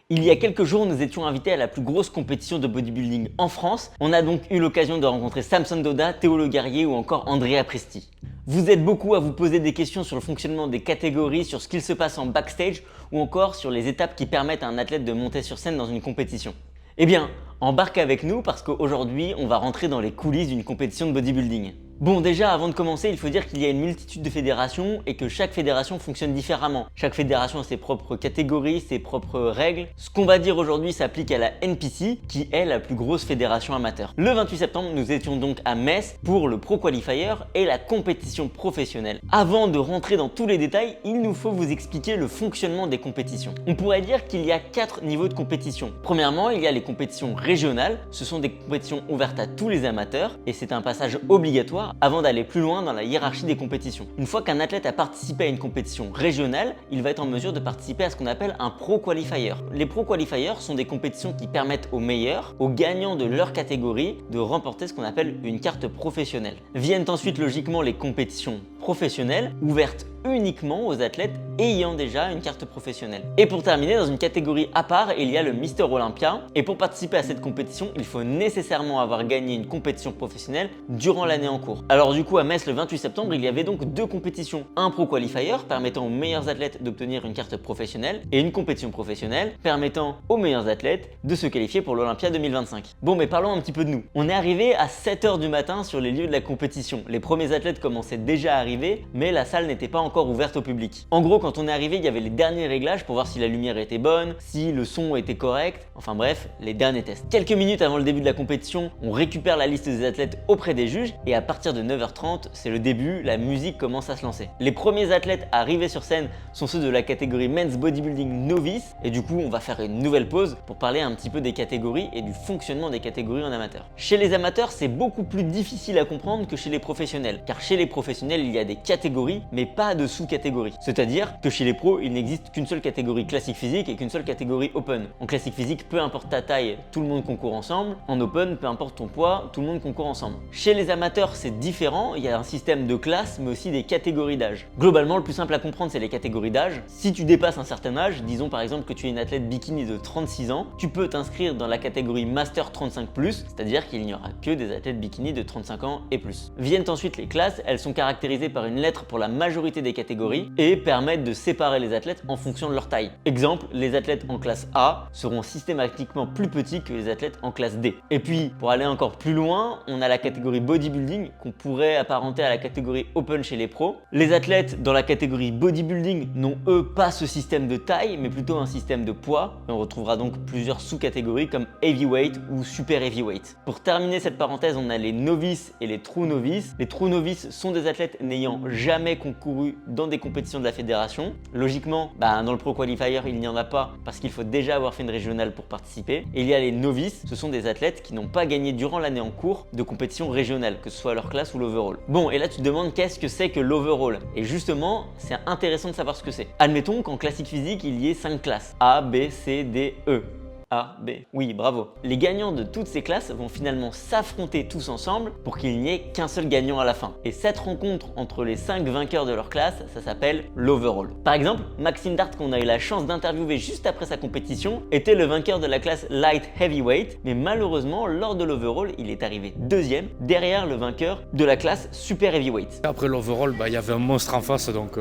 Il y a quelques jours, nous étions invités à la plus grosse compétition de bodybuilding en France. On a donc eu l'occasion de rencontrer Samson Dauda, Théo Le Guerrier ou encore Andrea Presti. Vous êtes beaucoup à vous poser des questions sur le fonctionnement des catégories, sur ce qu'il se passe en backstage ou encore sur les étapes qui permettent à un athlète de monter sur scène dans une compétition. Eh bien, embarque avec nous parce qu'aujourd'hui, on va rentrer dans les coulisses d'une compétition de bodybuilding. Bon, déjà, avant de commencer, il faut dire qu'il y a une multitude de fédérations et que chaque fédération fonctionne différemment. Chaque fédération a ses propres catégories, ses propres règles. Ce qu'on va dire aujourd'hui s'applique à la NPC, qui est la plus grosse fédération amateur. Le 28 septembre, nous étions donc à Metz pour le Pro Qualifier et la compétition professionnelle. Avant de rentrer dans tous les détails, il nous faut vous expliquer le fonctionnement des compétitions. On pourrait dire qu'il y a 4 niveaux de compétition. Premièrement, il y a les compétitions régionales. Ce sont des compétitions ouvertes à tous les amateurs et c'est un passage obligatoire avant d'aller plus loin dans la hiérarchie des compétitions. Une fois qu'un athlète a participé à une compétition régionale, il va être en mesure de participer à ce qu'on appelle un Pro Qualifier. Les Pro Qualifiers sont des compétitions qui permettent aux meilleurs, aux gagnants de leur catégorie, de remporter ce qu'on appelle une carte professionnelle. Viennent ensuite logiquement les compétitions professionnelles, ouvertes uniquement aux athlètes ayant déjà une carte professionnelle. Et pour terminer, dans une catégorie à part, il y a le Mister Olympia. Et pour participer à cette compétition, il faut nécessairement avoir gagné une compétition professionnelle durant l'année en cours. Alors du coup, à Metz, le 28 septembre, il y avait donc 2 compétitions. Un Pro Qualifier permettant aux meilleurs athlètes d'obtenir une carte professionnelle et une compétition professionnelle permettant aux meilleurs athlètes de se qualifier pour l'Olympia 2025. Bon, mais parlons un petit peu de nous. On est arrivé à 7 h du matin sur les lieux de la compétition. Les premiers athlètes commençaient déjà à arriver, mais la salle n'était pas encore ouverte au public. En gros, quand on est arrivé, il y avait les derniers réglages pour voir si la lumière était bonne, si le son était correct, enfin bref, les derniers tests. Quelques minutes avant le début de la compétition, on récupère la liste des athlètes auprès des juges et à partir de 9 h 30, c'est le début, la musique commence à se lancer. Les premiers athlètes arrivés sur scène sont ceux de la catégorie Men's Bodybuilding Novice et du coup, on va faire une nouvelle pause pour parler un petit peu des catégories et du fonctionnement des catégories en amateur. Chez les amateurs, c'est beaucoup plus difficile à comprendre que chez les professionnels, car chez les professionnels, il y a des catégories, mais pas de sous-catégories. C'est-à-dire que chez les pros, il n'existe qu'une seule catégorie classique physique et qu'une seule catégorie open. En classique physique, peu importe ta taille, tout le monde concourt ensemble. En open, peu importe ton poids, tout le monde concourt ensemble. Chez les amateurs, c'est différent. Il y a un système de classes, mais aussi des catégories d'âge. Globalement, le plus simple à comprendre, c'est les catégories d'âge. Si tu dépasses un certain âge, disons par exemple que tu es une athlète bikini de 36 ans, tu peux t'inscrire dans la catégorie Master 35+, c'est-à-dire qu'il n'y aura que des athlètes bikini de 35 ans et plus. Viennent ensuite les classes, elles sont caractérisées par une lettre pour la majorité des catégories et permettent de séparer les athlètes en fonction de leur taille. Exemple, les athlètes en classe A seront systématiquement plus petits que les athlètes en classe D. Et puis, pour aller encore plus loin, on a la catégorie bodybuilding qu'on pourrait apparenter à la catégorie open chez les pros. Les athlètes dans la catégorie bodybuilding n'ont eux pas ce système de taille, mais plutôt un système de poids. Et on retrouvera donc plusieurs sous-catégories comme heavyweight ou super heavyweight. Pour terminer cette parenthèse, on a les novices et les true novices. Les true novices sont des athlètes n'ayant jamais concouru dans des compétitions de la fédération. Logiquement, dans le Pro Qualifier, il n'y en a pas parce qu'il faut déjà avoir fait une régionale pour participer. Et il y a les novices, ce sont des athlètes qui n'ont pas gagné durant l'année en cours de compétition régionale, que ce soit leur classe ou l'overall. Bon, et là tu te demandes qu'est-ce que c'est que l'overall? Et justement, c'est intéressant de savoir ce que c'est. Admettons qu'en classique physique, il y ait 5 classes. A, B, C, D, E. A, B. Oui, bravo. Les gagnants de toutes ces classes vont finalement s'affronter tous ensemble pour qu'il n'y ait qu'un seul gagnant à la fin. Et cette rencontre entre les 5 vainqueurs de leur classe, ça s'appelle l'overall. Par exemple, Maxime Dart, qu'on a eu la chance d'interviewer juste après sa compétition, était le vainqueur de la classe Light Heavyweight, mais malheureusement, lors de l'overall, il est arrivé deuxième, derrière le vainqueur de la classe Super Heavyweight. Après l'overall, il y avait un monstre en face, donc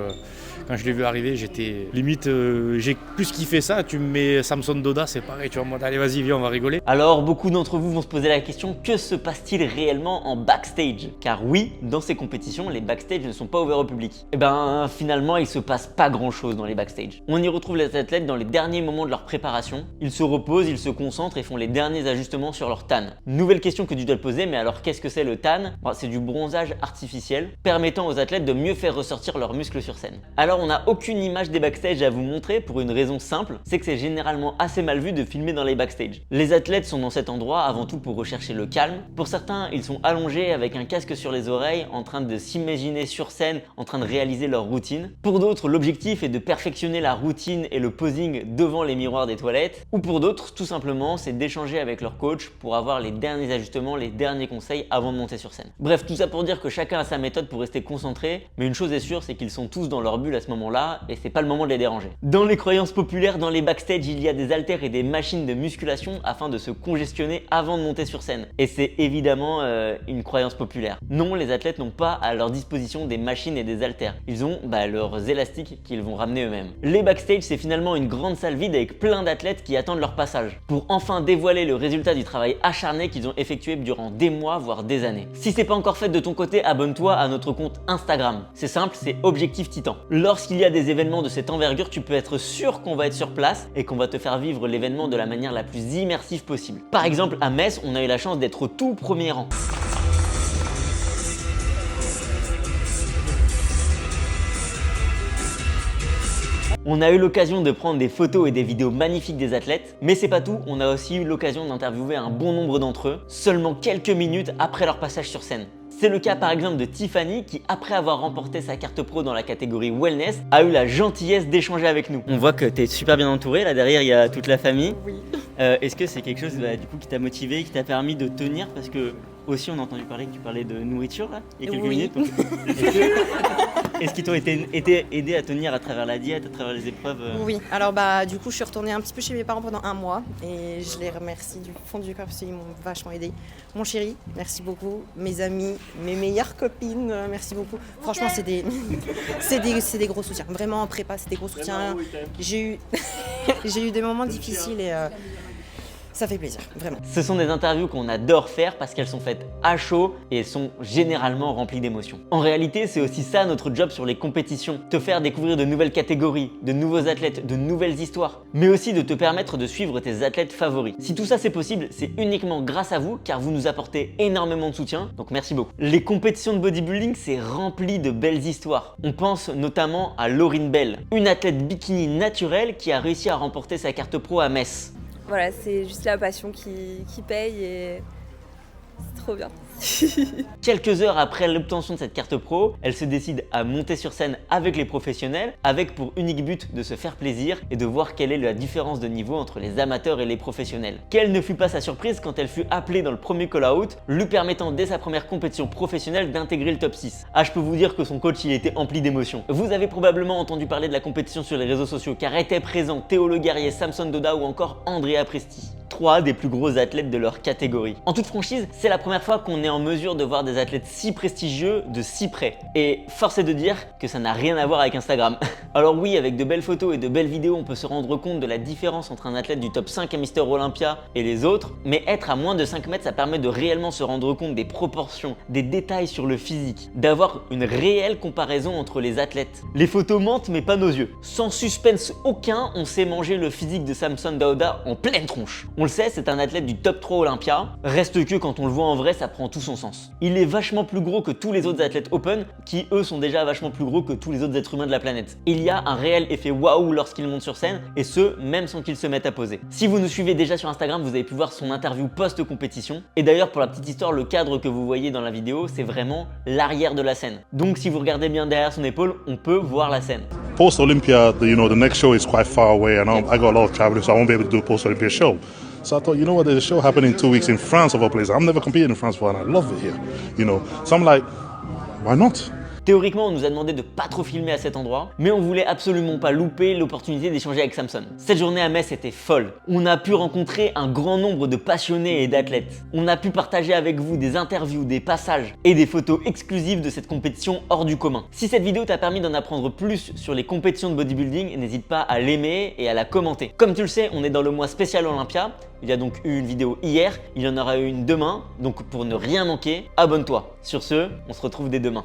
quand je l'ai vu arriver, j'étais limite, j'ai plus kiffé ça. Tu me mets Samson Dauda, c'est pareil, tu vois, moi, allez, vas-y, viens, on va rigoler. Alors, beaucoup d'entre vous vont se poser la question, que se passe-t-il réellement en backstage? Car oui, dans ces compétitions, les backstage ne sont pas ouverts au public. Et finalement, il se passe pas grand-chose dans les backstage. On y retrouve les athlètes dans les derniers moments de leur préparation. Ils se reposent, ils se concentrent et font les derniers ajustements sur leur TAN. Nouvelle question que tu dois te poser, mais alors qu'est-ce que c'est le TAN? C'est du bronzage artificiel, permettant aux athlètes de mieux faire ressortir leurs muscles sur scène. Alors, on n'a aucune image des backstage à vous montrer pour une raison simple, c'est que c'est généralement assez mal vu de filmer dans les backstage. Les athlètes sont dans cet endroit avant tout pour rechercher le calme. Pour certains, ils sont allongés avec un casque sur les oreilles en train de s'imaginer sur scène, en train de réaliser leur routine. Pour d'autres, l'objectif est de perfectionner la routine et le posing devant les miroirs des toilettes. Ou pour d'autres, tout simplement, c'est d'échanger avec leur coach pour avoir les derniers ajustements, les derniers conseils avant de monter sur scène. Bref, tout ça pour dire que chacun a sa méthode pour rester concentré, mais une chose est sûre, c'est qu'ils sont tous dans leur bulle à ce ce moment-là et c'est pas le moment de les déranger. Dans les croyances populaires, dans les backstage, il y a des haltères et des machines de musculation afin de se congestionner avant de monter sur scène. Et c'est évidemment une croyance populaire. Non, les athlètes n'ont pas à leur disposition des machines et des haltères. Ils ont leurs élastiques qu'ils vont ramener eux-mêmes. Les backstage, c'est finalement une grande salle vide avec plein d'athlètes qui attendent leur passage pour enfin dévoiler le résultat du travail acharné qu'ils ont effectué durant des mois, voire des années. Si c'est pas encore fait de ton côté, abonne-toi à notre compte Instagram. C'est simple, c'est Objectif Titan. Lorsqu'il y a des événements de cette envergure, tu peux être sûr qu'on va être sur place et qu'on va te faire vivre l'événement de la manière la plus immersive possible. Par exemple, à Metz, on a eu la chance d'être au tout premier rang. On a eu l'occasion de prendre des photos et des vidéos magnifiques des athlètes, mais c'est pas tout, on a aussi eu l'occasion d'interviewer un bon nombre d'entre eux, seulement quelques minutes après leur passage sur scène. C'est le cas par exemple de Tiffany qui, après avoir remporté sa carte pro dans la catégorie Wellness, a eu la gentillesse d'échanger avec nous. On voit que tu es super bien entouré, là derrière il y a toute la famille. Oui. Est-ce que c'est quelque chose du coup qui t'a motivé, qui t'a permis de tenir? Parce que aussi on a entendu parler que tu parlais de nourriture là, il y a quelques minutes. Donc, est-ce qu'ils t'ont été aidé à tenir à travers la diète, à travers les épreuves Oui, alors du coup je suis retournée un petit peu chez mes parents pendant un mois et je les remercie du fond du cœur parce qu'ils m'ont vachement aidé. Mon chéri, merci beaucoup. Mes amis, mes meilleures copines, merci beaucoup. Franchement c'est des gros soutiens. Vraiment en prépa c'est des gros soutiens. J'ai eu des moments difficiles et ça fait plaisir, vraiment. Ce sont des interviews qu'on adore faire parce qu'elles sont faites à chaud et elles sont généralement remplies d'émotions. En réalité, c'est aussi ça notre job sur les compétitions. Te faire découvrir de nouvelles catégories, de nouveaux athlètes, de nouvelles histoires, mais aussi de te permettre de suivre tes athlètes favoris. Si tout ça c'est possible, c'est uniquement grâce à vous car vous nous apportez énormément de soutien, donc merci beaucoup. Les compétitions de bodybuilding, c'est rempli de belles histoires. On pense notamment à Lauryn Bell, une athlète bikini naturelle qui a réussi à remporter sa carte pro à Metz. Voilà, c'est juste la passion qui paye et c'est trop bien. Quelques heures après l'obtention de cette carte pro, elle se décide à monter sur scène avec les professionnels, avec pour unique but de se faire plaisir et de voir quelle est la différence de niveau entre les amateurs et les professionnels. Quelle ne fut pas sa surprise quand elle fut appelée dans le premier call-out, lui permettant dès sa première compétition professionnelle d'intégrer le top 6. Ah, je peux vous dire que son coach il était empli d'émotions. Vous avez probablement entendu parler de la compétition sur les réseaux sociaux car étaient présents Théo Le Guerrier, Samson Dauda ou encore Andrea Presti. 3 des plus gros athlètes de leur catégorie. En toute franchise, c'est la première fois qu'on est en mesure de voir des athlètes si prestigieux de si près. Et force est de dire que ça n'a rien à voir avec Instagram. Alors oui, avec de belles photos et de belles vidéos, on peut se rendre compte de la différence entre un athlète du top 5 à Mister Olympia et les autres, mais être à moins de 5 mètres, ça permet de réellement se rendre compte des proportions, des détails sur le physique, d'avoir une réelle comparaison entre les athlètes. Les photos mentent, mais pas nos yeux. Sans suspense aucun, on sait manger le physique de Samson Dauda en pleine tronche. On le sait, c'est un athlète du top 3 Olympia. Reste que quand on le voit en vrai, ça prend tout son sens. Il est vachement plus gros que tous les autres athlètes open, qui eux sont déjà vachement plus gros que tous les autres êtres humains de la planète. Il y a un réel effet waouh lorsqu'il monte sur scène, et ce, même sans qu'il se mette à poser. Si vous nous suivez déjà sur Instagram, vous avez pu voir son interview post-compétition. Et d'ailleurs, pour la petite histoire, le cadre que vous voyez dans la vidéo, c'est vraiment l'arrière de la scène. Donc si vous regardez bien derrière son épaule, on peut voir la scène. Post Olympia, the next show is quite far away, and I got a lot of traveling, so I won't be able to do a post Olympia show. So I thought, there's a show happening in 2 weeks in France of all places. I've never competed in France before, and I love it here, So I'm like, why not? Théoriquement, on nous a demandé de pas trop filmer à cet endroit, mais on voulait absolument pas louper l'opportunité d'échanger avec Samson. Cette journée à Metz était folle. On a pu rencontrer un grand nombre de passionnés et d'athlètes. On a pu partager avec vous des interviews, des passages et des photos exclusives de cette compétition hors du commun. Si cette vidéo t'a permis d'en apprendre plus sur les compétitions de bodybuilding, n'hésite pas à l'aimer et à la commenter. Comme tu le sais, on est dans le mois spécial Olympia. Il y a donc eu une vidéo hier, il y en aura eu une demain, donc pour ne rien manquer, abonne-toi. Sur ce, on se retrouve dès demain.